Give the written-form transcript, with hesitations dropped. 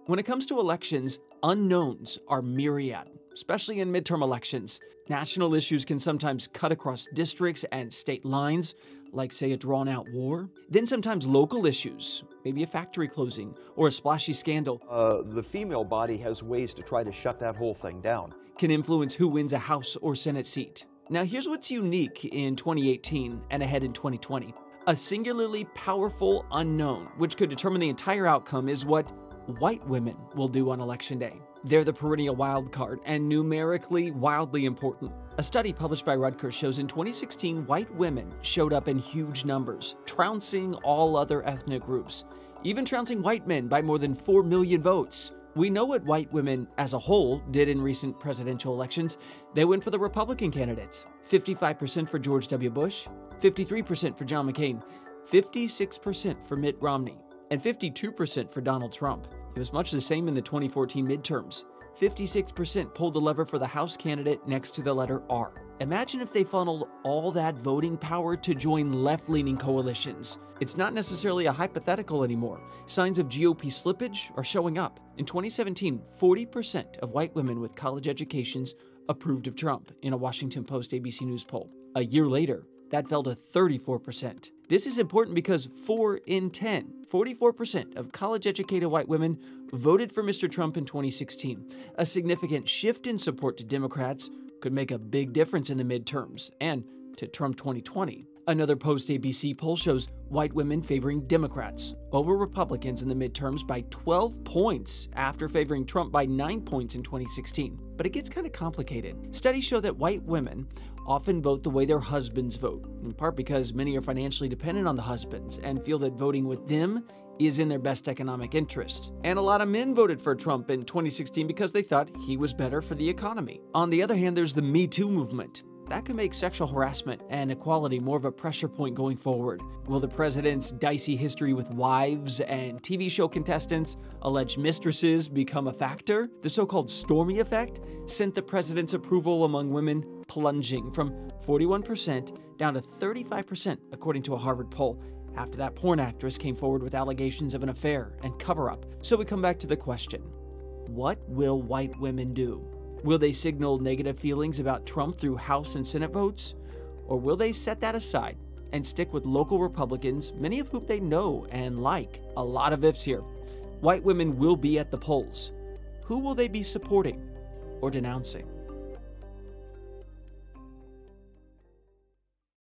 When it comes to elections, unknowns are myriad, especially in midterm elections. National issues can sometimes cut across districts and state lines, like, say, a drawn-out war. Then sometimes local issues, maybe a factory closing or a splashy scandal, The female body has ways to try to shut that whole thing down. can influence who wins a House or Senate seat. Now, here's what's unique in 2018 and ahead in 2020. A singularly powerful unknown, which could determine the entire outcome, is what white women will do on Election Day. They're the perennial wild card and numerically wildly important. A study published by Rutgers shows in 2016, white women showed up in huge numbers, trouncing all other ethnic groups, even trouncing white men by more than 4 million votes. We know what white women as a whole did in recent presidential elections. They went for the Republican candidates. 55% for George W. Bush, 53% for John McCain, 56% for Mitt Romney, and 52% for Donald Trump. It was much the same in the 2014 midterms. 56% pulled the lever for the House candidate next to the letter R. Imagine if they funneled all that voting power to join left-leaning coalitions. It's not necessarily a hypothetical anymore. Signs of GOP slippage are showing up. In 2017, 40% of white women with college educations approved of Trump in a Washington Post ABC News poll. A year later, that fell to 34%. This is important because 4 in 10, 44% of college-educated white women voted for Mr. Trump in 2016. A significant shift in support to Democrats could make a big difference in the midterms and to Trump 2020. Another post-ABC poll shows white women favoring Democrats over Republicans in the midterms by 12 points after favoring Trump by 9 points in 2016. But it gets kind of complicated. Studies show that white women often vote the way their husbands vote, in part because many are financially dependent on the husbands and feel that voting with them is in their best economic interest. And a lot of men voted for Trump in 2016 because they thought he was better for the economy. On the other hand, there's the Me Too movement. That could make sexual harassment and equality more of a pressure point going forward. Will the president's dicey history with wives and TV show contestants, alleged mistresses, become a factor? The so-called Stormy effect sent the president's approval among women plunging from 41% down to 35%, according to a Harvard poll, after that porn actress came forward with allegations of an affair and cover-up. So we come back to the question, what will white women do? Will they signal negative feelings about Trump through House and Senate votes? Or will they set that aside and stick with local Republicans, many of whom they know and like? A lot of ifs here. White women will be at the polls. Who will they be supporting or denouncing?